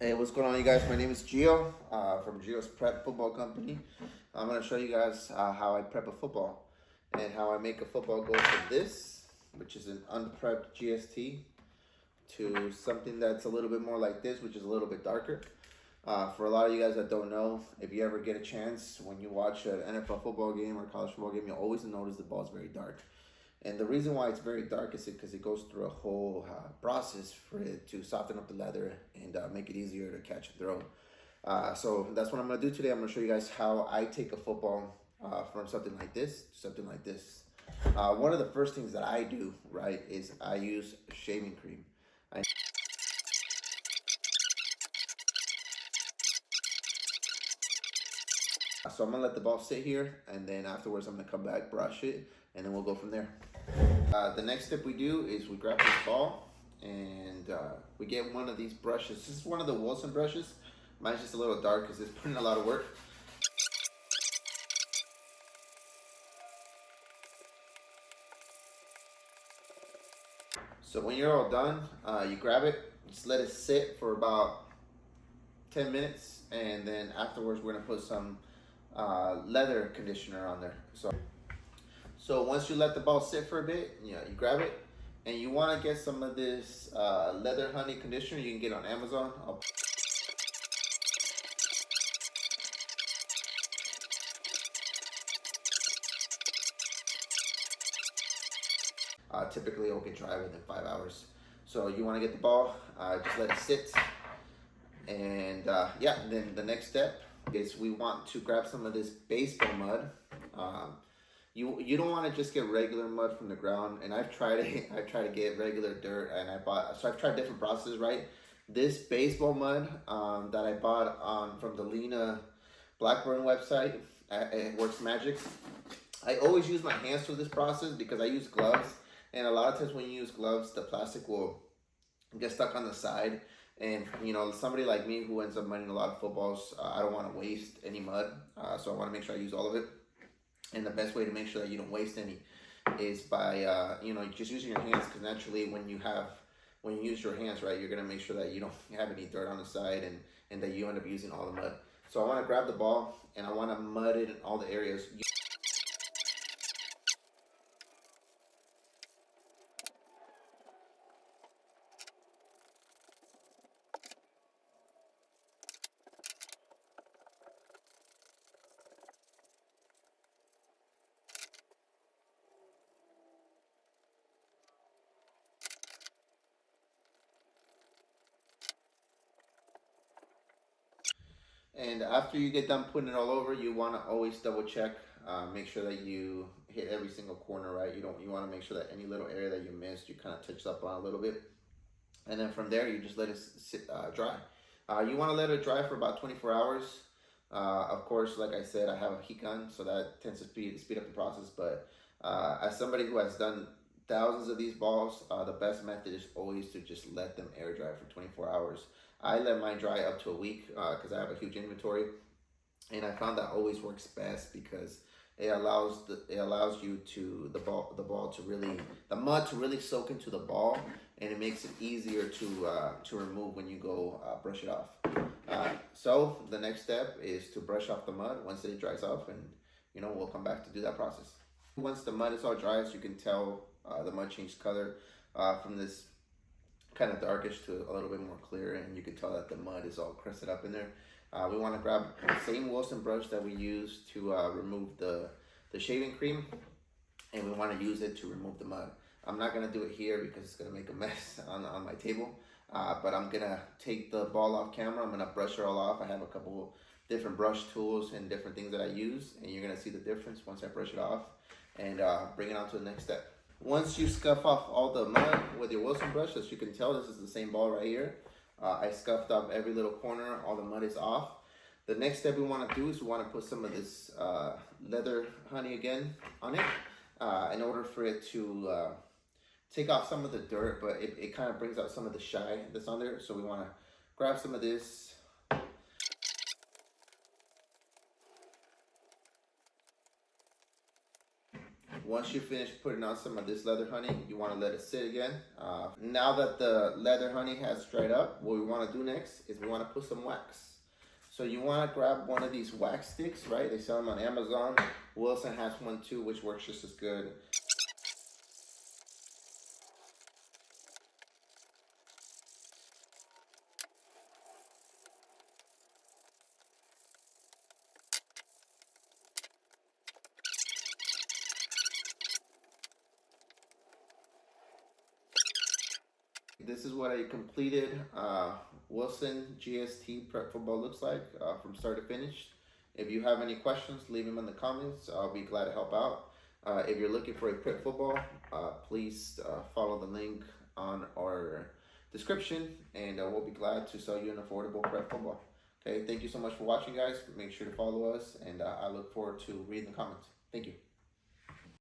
Hey, what's going on, you guys? My name is Gio from Gio's Prep Football Company. I'm going to show you guys how I prep a football and how I make a football go from this, which is an unprepped GST, to something that's a little bit more like this, which is a little bit darker. For a lot of you guys that don't know, if you ever get a chance when you watch an NFL football game or college football game, you'll always notice the ball is very dark. And the reason why it's very dark is because it goes through a whole process for it to soften up the leather and make it easier to catch and throw. So that's what I'm going to do today. I'm going to show you guys how I take a football from something like this to something like this. One of the first things that I do, right, is I use shaving cream. So I'm going to let the ball sit here, and then afterwards I'm going to come back, brush it, and then we'll go from there. The next step we do is we grab this ball and we get one of these brushes. This is one of the Wilson brushes. Mine's just a little dark because it's putting a lot of work. So when you're all done, you grab it, just let it sit for about 10 minutes, and then afterwards we're gonna put some leather conditioner on there. So once you let the ball sit for a bit, you grab it, and you want to get some of this leather honey conditioner you can get on Amazon. Typically it'll get dry within 5 hours. So you want to get the ball, just let it sit, and yeah. Then the next step is we want to grab some of this baseball mud. You don't want to just get regular mud from the ground, and I've tried it. I've tried to get regular dirt, and I've tried different processes, right? This baseball mud that I bought from the Lena Blackburn website, it Works Magic. I always use my hands for this process because I use gloves, and a lot of times when you use gloves, the plastic will get stuck on the side. And somebody like me who ends up mudding a lot of footballs, I don't want to waste any mud, so I want to make sure I use all of it. And the best way to make sure that you don't waste any is by just using your hands, because naturally when you use your hands, right, you're gonna make sure that you don't have any dirt on the side and that you end up using all the mud. So I want to grab the ball and I want to mud it in all the areas. And after you get done putting it all over, you want to always double check, make sure that you hit every single corner, right? You want to make sure that any little area that you missed, you kind of touched up on a little bit. And then from there, you just let it sit, dry. You want to let it dry for about 24 hours. Of course, like I said, I have a heat gun, so that tends to speed up the process. But as somebody who has done thousands of these balls, the best method is always to just let them air dry for 24 hours. I let mine dry up to a week because I have a huge inventory, and I found that always works best because it allows you to the mud to really soak into the ball, and it makes it easier to remove when you go brush it off. So the next step is to brush off the mud once it dries off, and we'll come back to do that process. Once the mud is all dry, as you can tell, the mud changed color from this kind of darkish to a little bit more clear, and you can tell that the mud is all crusted up in there. We want to grab the same Wilson brush that we use to remove the shaving cream, and we want to use it to remove the mud. I'm not going to do it here because it's going to make a mess on my table, but I'm going to take the ball off camera. I'm going to brush it all off. I have a couple different brush tools and different things that I use, and you're going to see the difference once I brush it off and bring it on to the next step. Once you scuff off all the mud with your Wilson brush, as you can tell, this is the same ball right here. I scuffed up every little corner, all the mud is off. The next step we want to do is we want to put some of this leather honey again on it in order for it to take off some of the dirt, but it kind of brings out some of the shine that's on there. So we want to grab some of this. once you finish putting on some of this leather honey, you want to let it sit again. Now that the leather honey has dried up, what we want to do next is we want to put some wax. So you want to grab one of these wax sticks, right? They sell them on Amazon. Wilson has one too, which works just as good. This is what a completed Wilson GST prep football looks like from start to finish. If you have any questions, leave them in the comments. I'll be glad to help out. If you're looking for a prep football, please follow the link on our description, and we'll be glad to sell you an affordable prep football. Okay, thank you so much for watching, guys. Make sure to follow us, and I look forward to reading the comments. Thank you.